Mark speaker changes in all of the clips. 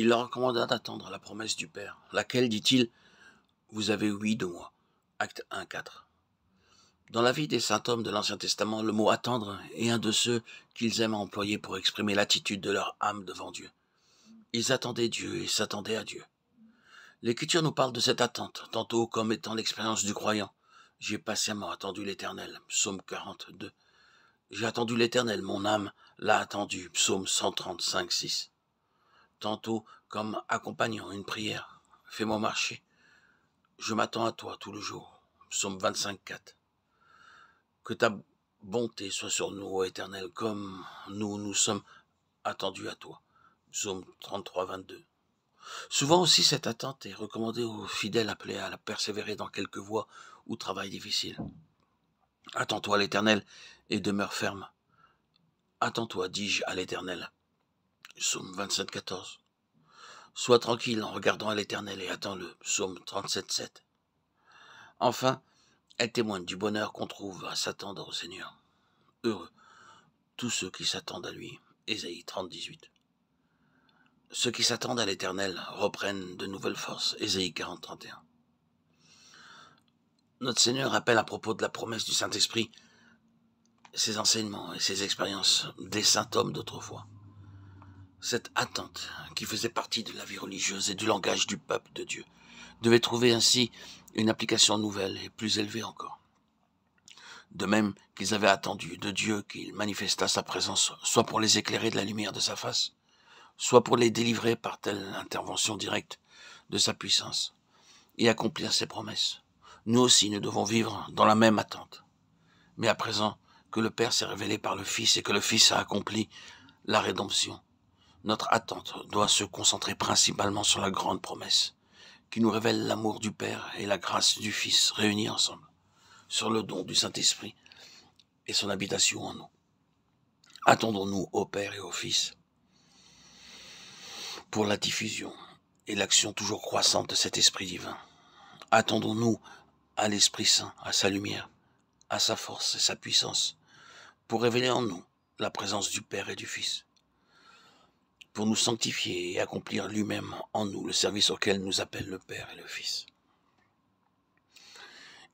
Speaker 1: Il leur recommanda d'attendre la promesse du Père, laquelle, dit-il, vous avez ouï de moi. Acte 1, 4. Dans la vie des saints hommes de l'Ancien Testament, le mot attendre est un de ceux qu'ils aiment employer pour exprimer l'attitude de leur âme devant Dieu. Ils attendaient Dieu et s'attendaient à Dieu. L'Écriture nous parle de cette attente, tantôt comme étant l'expérience du croyant. J'ai patiemment attendu l'Éternel, psaume 42. J'ai attendu l'Éternel, mon âme l'a attendu, psaume 135, 6. Tantôt comme accompagnant une prière, fais-moi marcher. Je m'attends à toi tout le jour, psaume 25, 4. Que ta bonté soit sur nous, ô Éternel, comme nous sommes attendus à toi, psaume 33, 22. Souvent aussi, cette attente est recommandée aux fidèles appelés à la persévérer dans quelque voie ou travail difficile. Attends-toi à l'Éternel et demeure ferme. Attends-toi, dis-je à l'Éternel. Psaume 27, 14. Sois tranquille en regardant à l'Éternel et attends-le. Psaume 37, 7. Enfin, elle témoigne du bonheur qu'on trouve à s'attendre au Seigneur. Heureux tous ceux qui s'attendent à lui. Ésaïe 30, 18. Ceux qui s'attendent à l'Éternel reprennent de nouvelles forces. Ésaïe 40, 31. Notre Seigneur rappelle à propos de la promesse du Saint-Esprit ses enseignements et ses expériences des saints hommes d'autrefois. Cette attente, qui faisait partie de la vie religieuse et du langage du peuple de Dieu, devait trouver ainsi une application nouvelle et plus élevée encore. De même qu'ils avaient attendu de Dieu qu'il manifestât sa présence, soit pour les éclairer de la lumière de sa face, soit pour les délivrer par telle intervention directe de sa puissance et accomplir ses promesses. Nous aussi, nous devons vivre dans la même attente. Mais à présent que le Père s'est révélé par le Fils et que le Fils a accompli la rédemption, notre attente doit se concentrer principalement sur la grande promesse qui nous révèle l'amour du Père et la grâce du Fils réunis ensemble, sur le don du Saint-Esprit et son habitation en nous. Attendons-nous au Père et au Fils pour la diffusion et l'action toujours croissante de cet Esprit divin. Attendons-nous à l'Esprit Saint, à sa lumière, à sa force et sa puissance, pour révéler en nous la présence du Père et du Fils, pour nous sanctifier et accomplir lui-même en nous le service auquel nous appellent le Père et le Fils.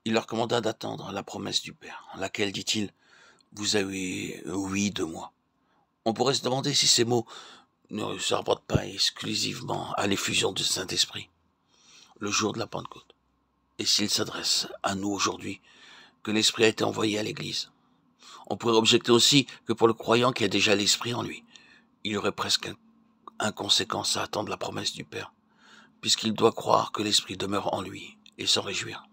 Speaker 1: Il leur commanda d'attendre la promesse du Père, laquelle, dit-il, vous avez ouï de moi. On pourrait se demander si ces mots ne se rapportent pas exclusivement à l'effusion du Saint-Esprit, le jour de la Pentecôte, et s'il s'adresse à nous aujourd'hui, que l'Esprit a été envoyé à l'Église. On pourrait objecter aussi que pour le croyant qui a déjà l'Esprit en lui, il y aurait presque inconséquence à attendre la promesse du Père, puisqu'il doit croire que l'Esprit demeure en lui et s'en réjouir.